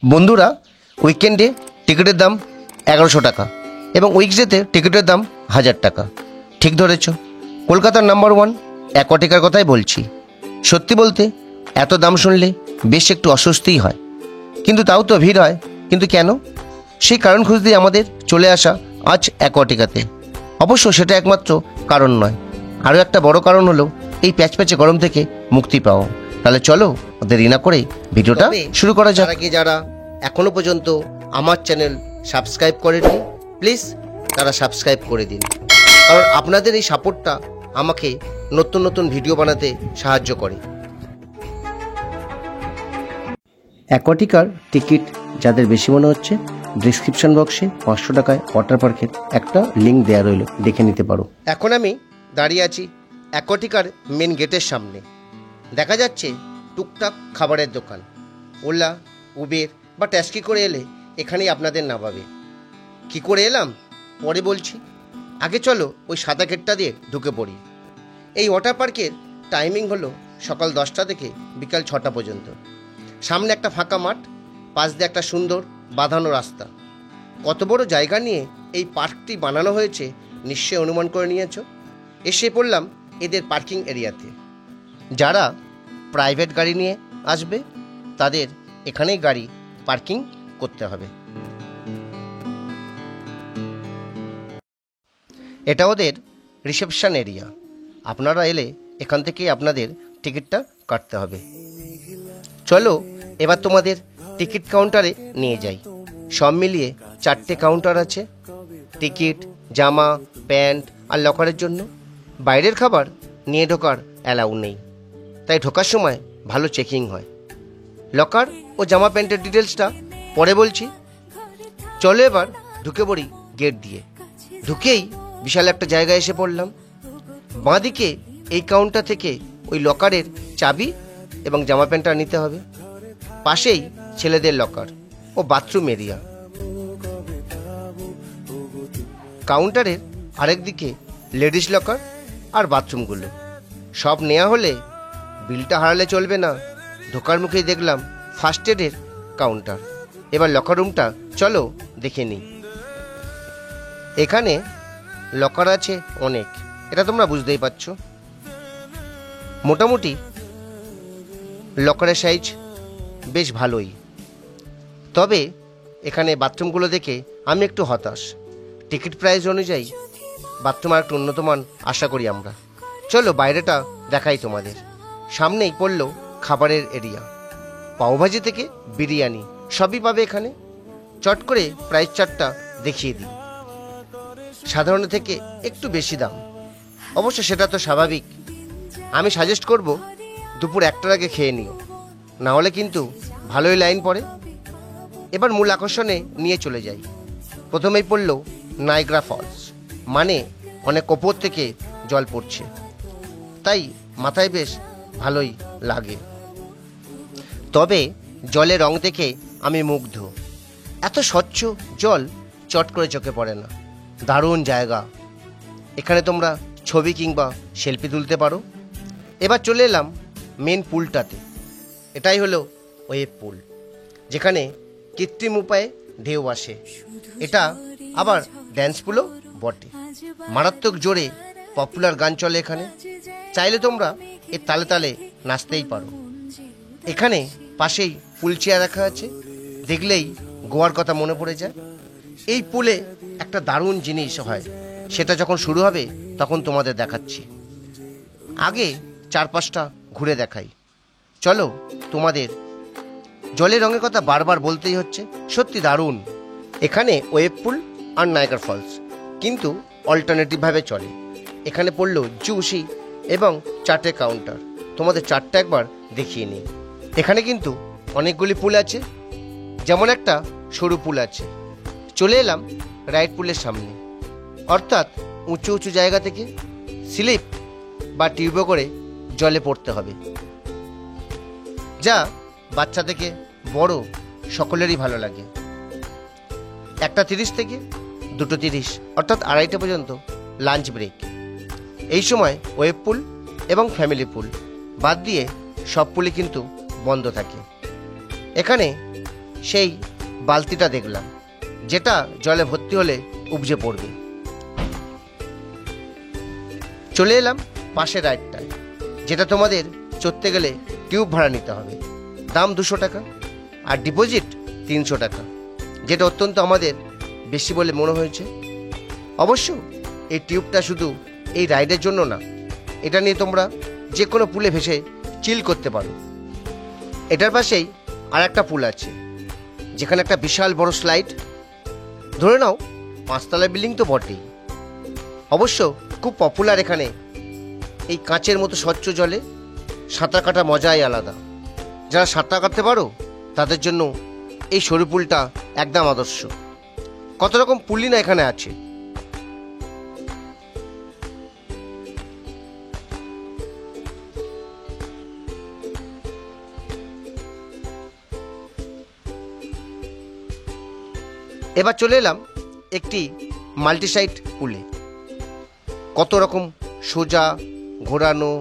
বন্ধুরা, উইকেন্ডে টিকিটের দাম 1100 টাকা এবং উইকডেতে টিকিটের দাম 1000 টাকা। ঠিক ধরেছ, কলকাতার নাম্বার 1 অ্যাকোয়াটিকার কথাই বলছি। সত্যি বলতে এত দাম শুনলে বেশ একটু অস্বস্তিই হয়, কিন্তু তাও তো ভিড় হয়। কিন্তু কেন? সেই কারণ খুঁজতেই আমাদের চলে আসা আজ অ্যাকোয়াটিকাতে। অবশ্য সেটা একমাত্র কারণ নয়, আরও একটা বড় কারণ হলো এই প্যাচপ্যাচে গরম থেকে মুক্তি পাওয়া। তাহলে চলো দেরি না করে ভিডিওটা শুরু করা যাক। আগে যারা এখনো পর্যন্ত আমার চ্যানেল সাবস্ক্রাইব করেনি, প্লিজ তারা সাবস্ক্রাইব করে দিন, কারণ আপনাদের এই সাপোর্টটা আমাকে নতুন নতুন ভিডিও বানাতে সাহায্য করে। অ্যাকোয়াটিকার টিকিট যাদের বেশি মনে হচ্ছে, ডেসক্রিপশন বক্সে 500 টাকায় ওয়াটার পার্কের একটা লিঙ্ক দেওয়া রইল, দেখে নিতে পারো। এখন আমি দাঁড়িয়ে আছি অ্যাকোয়াটিকার মেন গেটের সামনে। দেখা যাচ্ছে টুকটাক খাবারের দোকান। ওলা, উবের বা ট্যাক্সি করে এলে এখানেই আপনাদের নামাবে। কি করে এলাম পরে বলছি, আগে চলো ওই সাদা গেটটা দিয়ে ঢুকে পড়ি। এই ওয়াটার পার্কের টাইমিং হলো সকাল 10টা থেকে বিকাল 6টা পর্যন্ত। সামনে একটা ফাঁকা মাঠ, পাশ দিয়ে একটা সুন্দর বাঁধানো রাস্তা। কত বড় জায়গা নিয়ে এই পার্কটি বানানো হয়েছে নিশ্চয়ই অনুমান করে নিয়েছ। এসে পড়লাম এদের পার্কিং এরিয়াতে। যারা প্রাইভেট গাড়ি নিয়ে আসবে তাদের এখানেই গাড়ি পার্কিং করতে হবে। এটা ওদের রিসেপশন এরিয়া। আপনারা এলে এখান থেকেই আপনাদের টিকিটটা কাটতে হবে। চলো এবার তোমাদের টিকিট কাউন্টারে নিয়ে যাই। সব মিলিয়ে 4টে কাউন্টার আছে। টিকিট, জামা, প্যান্ট আর লকারের জন্য। বাইরের খাবার নিয়ে ঢোকার অ্যালাউ নেই, তাই ঢোকার সময় ভালো চেকিং হয়। লকার ও জামা প্যান্টের ডিটেলসটা পরে বলছি। চলো এবার ঢুকে পড়ি গেট দিয়ে। ঢুকেই বিশাল একটা জায়গায় এসে পড়লাম। বাঁদিকে এই কাউন্টার থেকে ওই লকারের চাবি এবং জামা প্যান্টটা নিতে হবে। পাশেই ছেলেদের লকার ও বাথরুম এরিয়া। কাউন্টারের আরেক দিকে লেডিস লকার আর বাথরুমগুলো। সব নেওয়া হলে বিলটা হারালে চলবে না। ঢোকার মুখেই দেখলাম ফার্স্ট এডের কাউন্টার। এবার লকার রুমটা চলো দেখে নিই। এখানে লকার আছে অনেক, এটা তোমরা বুঝতেই পারছো। মোটামুটি লকারের সাইজ বেশ ভালোই। তবে এখানে বাথরুমগুলো দেখে আমি একটু হতাশ। টিকিট প্রাইস অনুযায়ী বাথরুম আর একটু উন্নত মান আশা করি আমরা। চলো বাইরেটা দেখাই তোমাদের। সামনেই পড়লো খাবারের এরিয়া। পাওভাজি থেকে বিরিয়ানি সবই পাবে এখানে। চট করে প্রাইস চার্টটা দেখিয়ে দিই। সাধারণ থেকে একটু বেশি দাম, অবশ্য সেটা তো স্বাভাবিক। আমি সাজেস্ট করব দুপুর 1টার আগে খেয়ে নিও, না হলে কিন্তু ভালোই লাইন পড়ে। এবার মূল আকর্ষণে নিয়ে চলে যাই। প্রথমেই পড়লো নায়াগ্রা ফলস, মানে অনেক ওপর থেকে জল পড়ছে, তাই মাথায় বেশ ভালোই লাগে। তবে জলের রং দেখে আমি মুগ্ধ। এত স্বচ্ছ জল চট করে চোখে পড়ে না। দারুণ জায়গা। এখানে তোমরা ছবি কিংবা সেলফি তুলতে পারো। এবার চলে এলাম মেন পুলটাতে। এটাই হলো ওয়েভ পুল, যেখানে কৃত্রিম উপায়ে ঢেউ আসে। এটা আবার ড্যান্স পুলও বটে। মারাত্মক জোরে পপুলার গান চলে এখানে। চাইলে তোমরা এর তালে তালে নাচতেই পারো। এখানে পাশেই পুল চেয়ার রাখা আছে, দেখলেই গোয়ার কথা মনে পড়ে যায়। এই পুলে একটা দারুণ জিনিস হয়, সেটা যখন শুরু হবে তখন তোমাদের দেখাচ্ছি। আগে 4-5টা ঘুরে দেখাই। চলো তোমাদের। জলের রঙের কথা বারবার বলতেই হচ্ছে, সত্যি দারুণ। এখানে ওয়েভ পুল আর নায়াগ্রা ফলস কিন্তু অল্টারনেটিভভাবে চলে। এখানে পড়লো জুসি এবং 4টে কাউন্টার। তোমাদের 4টা একবার দেখিয়ে নিই। এখানে কিন্তু অনেকগুলি পুল আছে, যেমন একটা সরু পুল আছে। চলে এলাম রাইড পুলের সামনে, অর্থাৎ উঁচু উঁচু জায়গা থেকে স্লিপ বা টিউবে করে জলে পড়তে হবে, যা বাচ্চা থেকে বড় সকলেরই ভালো লাগে। 1:30 থেকে 2:30 অর্থাৎ 2:30 পর্যন্ত লাঞ্চ ব্রেক। এই সময় ওয়েভ পুল এবং ফ্যামিলি পুল বাদ দিয়ে সব পুলই কিন্তু বন্ধ থাকে। এখানে সেই বালতিটা দেখলাম, যেটা জলে ভর্তি হলে উপজে পড়বে। চলে এলাম পাশের রাইডটায়, যেটা তোমাদের চড়তে গেলে টিউব ভাড়া নিতে হবে, দাম 200 টাকা, আর ডিপোজিট 300 টাকা, যেটা অত্যন্ত আমাদের বেশি বলে মনে হয়েছে। অবশ্য এই টিউবটা শুধু এই রাইডের জন্য না, এটা নিয়ে তোমরা যে কোনো পুলে ভেসে চিল করতে পারো। এটার পাশেই আর একটা পুল আছে, যেখানে একটা বিশাল বড় স্লাইড, ধরে নাও 5তলা বিল্ডিং তো বটেই। অবশ্য খুব পপুলার এখানে এই কাঁচের মতো স্বচ্ছ জলে সাঁতার কাটার মজাই আলাদা। যারা সাঁতার কাটতে পারো তাদের জন্য এই সরু পুলটা একদম আদর্শ। কত রকম পুলই না এখানে আছে। এবার চলে এলাম একটি মাল্টিসাইড পুলে। কত রকম সোজা, ঘোরানো,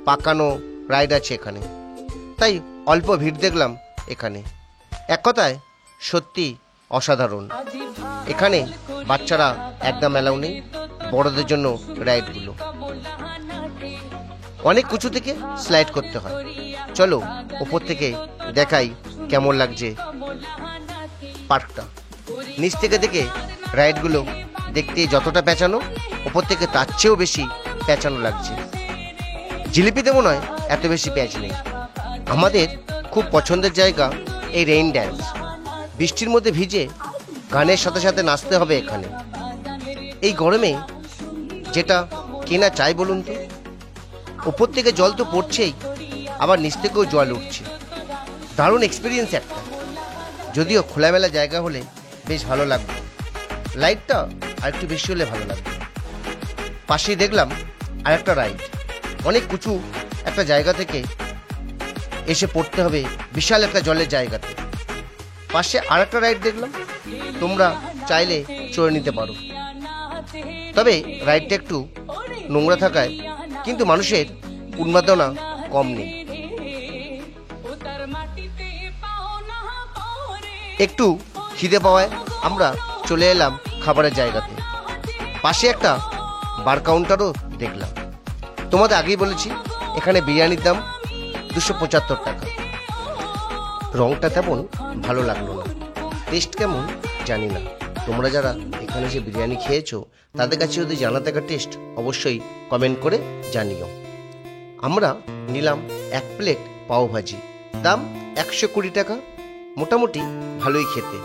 পাকানো রাইড আছে এখানে, তাই অল্প ভিড় দেখলাম এখানে। এক কথায় সত্যি অসাধারণ। এখানে বাচ্চারা একদম অ্যালাউ নেই, বড়দের জন্য রাইডগুলো। অনেক উঁচু থেকে স্লাইড করতে হয়। চলো ওপর থেকে দেখাই কেমন লাগছে পার্কটা। নিচ থেকে দেখে রাইডগুলো দেখতে যতটা পেঁচানো, ওপর থেকে তার চেয়েও বেশি পেঁচানো লাগছে। জিলিপিতে মনে হয় এত বেশি প্যাঁচ নেই। আমাদের খুব পছন্দের জায়গা এই রেইন ড্যান্স। বৃষ্টির মধ্যে ভিজে গানের সাথে সাথে নাচতে হবে এখানে। এই গরমে যেটা কেনা চাই বলুন তো? ওপর থেকে জল তো পড়ছেই, আবার নিচ থেকেও জল উঠছে। দারুণ এক্সপিরিয়েন্স একটা। যদিও খোলামেলা জায়গা হলে বেশ ভালো লাগবে, লাইটটা আর একটু বেশি হলে ভালো লাগবে। পাশেই দেখলাম আর একটা রাইড। অনেক উঁচু একটা জায়গা থেকে এসে পড়তে হবে বিশাল একটা জলের জায়গাতে। পাশে আর একটা রাইড দেখলাম, তোমরা চাইলে চড়ে নিতে পারো। তবে রাইডটা একটু নোংরা থাকায় কিন্তু মানুষের উন্মাদনা কম নেই। একটু খিদে পাওয়ায় আমরা চলে এলাম খাবারের জায়গাতে। পাশে একটা বার কাউন্টারও দেখলাম। তোমাদের আগেই বলেছি এখানে বিরিয়ানির দাম 275 টাকা। রংটা তেমন ভালো লাগলো না, টেস্ট কেমন জানি না। তোমরা যারা এখানে এসে বিরিয়ানি খেয়েছো তাদের কাছে যদি জানা থাকা টেস্ট অবশ্যই কমেন্ট করে জানিও। আমরা নিলাম 1 প্লেট পাওভাজি, দাম 120 টাকা। মোটামুটি ভালোই খেতে।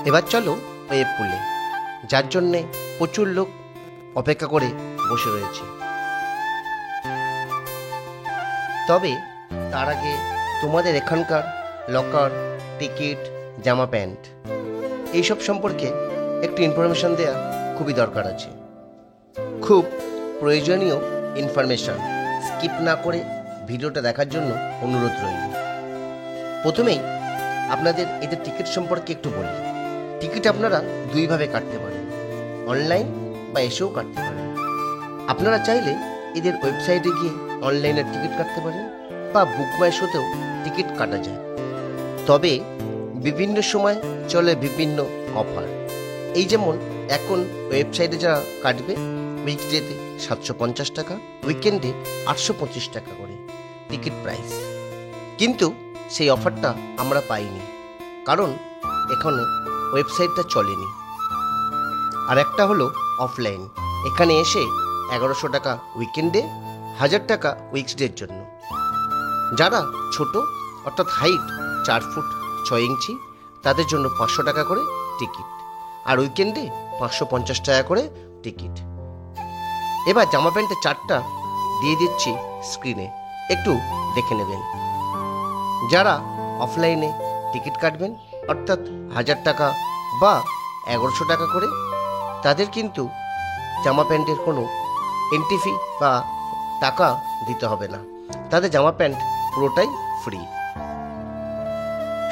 এবার চলো ওয়েব পুলে, যার জন্যে প্রচুর লোক অপেক্ষা করে বসে রয়েছে। তবে তার আগে তোমাদের এখানকার লকার, টিকিট, জামা প্যান্ট এইসব সম্পর্কে একটু ইনফরমেশন দেওয়া খুবই দরকার আছে। খুব প্রয়োজনীয় ইনফরমেশন, স্কিপ না করে ভিডিওটা দেখার জন্য অনুরোধ রইল। প্রথমেই আপনাদের এদের টিকিট সম্পর্কে একটু বলি। টিকিট আপনারা দুইভাবে কাটতে পারেন, অনলাইন বা এসেও কাটতে পারেন। আপনারা চাইলে এদের ওয়েবসাইটে গিয়ে অনলাইনে টিকিট কাটতে পারেন বা বুক মাই শোতেও টিকিট কাটা যায়। তবে বিভিন্ন সময় চলে বিভিন্ন অফার। এই যেমন এখন ওয়েবসাইটে যারা কাটবে উইকডেতে 750 টাকা, উইকেন্ডে 825 টাকা করে টিকিট প্রাইস। কিন্তু সেই অফারটা আমরা পাইনি, কারণ এখানে ওয়েবসাইটটা চলেনি। আর একটা হলো অফলাইন। এখানে এসে 1100 টাকা উইকেন্ডে, 1000 টাকা উইকডের জন্য। যারা ছোট অর্থাৎ হাইট 4 ফুট 6 ইঞ্চি তাদের জন্য 500 টাকা করে টিকিট, আর উইকেন্ডে 550 টাকা করে টিকিট। এবার জামা প্যান্টের চার্টটা দিয়ে দিচ্ছি স্ক্রিনে, একটু দেখে নেবেন। যারা অফলাইনে টিকিট কাটবেন অর্থাৎ 1000 টাকা বা 1100 টাকা করে, তাদের কিন্তু জামা প্যান্টের কোনো এন্ট্রি ফি বা টাকা দিতে হবে না। তাদের জামা প্যান্ট পুরোটাই ফ্রি।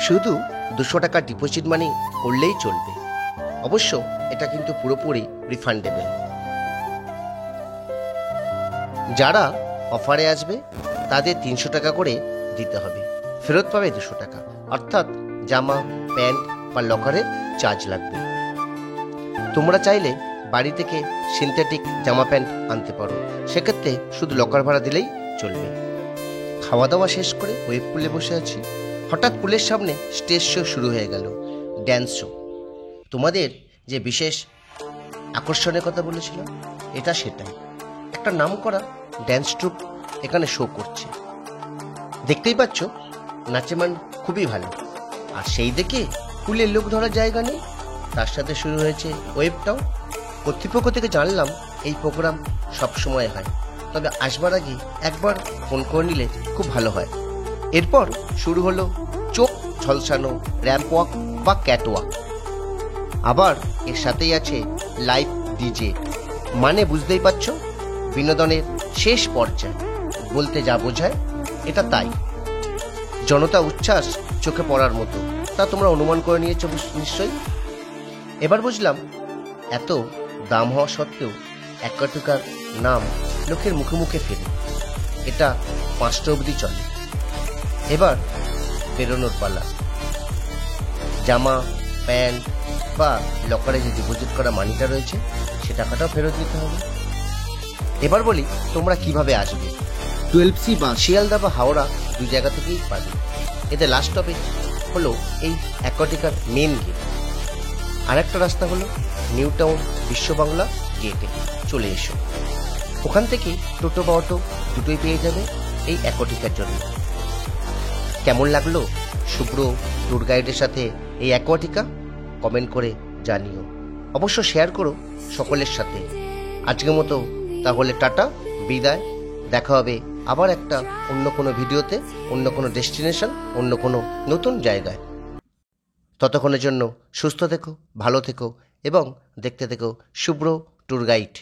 শুধু 200 টাকা ডিপোজিট মানি করলেই চলবে। অবশ্য এটা কিন্তু পুরোপুরি রিফান্ডেবল। যারা অফারে আসবে তাদের 300 টাকা করে দিতে হবে, ফেরত পাবে 200 টাকা, অর্থাৎ জামা, প্যান্ট বা লকারের চার্জ লাগবে। তোমরা চাইলে বাড়ি থেকে সিনথেটিক জামা প্যান্ট আনতে পারো, সেক্ষেত্রে শুধু লকার ভাড়া দিলেই চলবে। খাওয়া দাওয়া শেষ করে ওয়েব পুলে বসে আছি, হঠাৎ পুলের সামনে স্টেজ শো শুরু হয়ে গেল, ড্যান্স শো। তোমাদের যে বিশেষ আকর্ষণের কথা বলেছিলাম, এটা সেটাই, একটা নামকরা ড্যান্স ট্রুপ এখানে শো করছে। দেখতেই পাচ্ছ নাচের মান খুবই ভালো, আর সেই দেখে পুলে লোক ধরার জায়গা নেই, তার সাথে শুরু হয়েছে ওয়েবটাও। কর্তৃপক্ষ থেকে জানলাম এই প্রোগ্রাম সবসময় হয়, তবে আসবার আগে একবার ফোন করে নিলে খুব ভালো হয়। এরপর শুরু হলো চোখ ঝলসানো র্যাম্প ওয়াক বা ক্যাট ওয়াক, আবার এর সাথেই আছে লাইভ ডিজে। মানে বুঝতেই পারছ, বিনোদনের শেষ পর্যায়ে, বলতে যা বোঝায় এটা তাই। জনতা উচ্ছ্বাস চোখে পড়ার মতো, তা তোমরা অনুমান করে নিয়েছ নিশ্চয়ই। এবার বুঝলাম এত দাম হওয়া সত্ত্বেও অ্যাকোয়াটিকার নাম লোকের মুখে মুখে ফেরে। এটা 5টা অবধি চলে। এবার বেরোনোর পালা। জামা, প্যান্ট বা লকারে যে ডিপোজিট করা মানিটা রয়েছে সে টাকাটাও ফেরত দিতে হবে। এবার বলি তোমরা কিভাবে আসবে। 12C বাস শিয়ালদা বা হাওড়া 2 জায়গা থেকেই পাবে। এতে লাস্ট স্টপেজ হলো এই অ্যাকোয়াটিকার মেন গেট। আরেকটা রাস্তা হলো নিউ টাউন বিশ্ববাংলা গেটে চলে এসো। ওখান থেকে টোটো বা অটো দুটোই পেয়ে যাবে এই অ্যাকোয়াটিকার জন্য। কেমন লাগলো শুভ্র ট্যুর গাইডের সাথে এই অ্যাকোয়াটিকা? কমেন্ট করে জানিও, অবশ্য শেয়ার করো সকলের সাথে। আজকের মতো তাহলে টাটা, বিদায়। দেখা হবে আবার একটা অন্য কোনো ভিডিওতে, অন্য কোনো ডেস্টিনেশন, অন্য কোনো নতুন জায়গায়। ততক্ষণের জন্য সুস্থ থেকো, ভালো থেকো এবং দেখতে থেকো শুভ্র ট্যুর গাইড।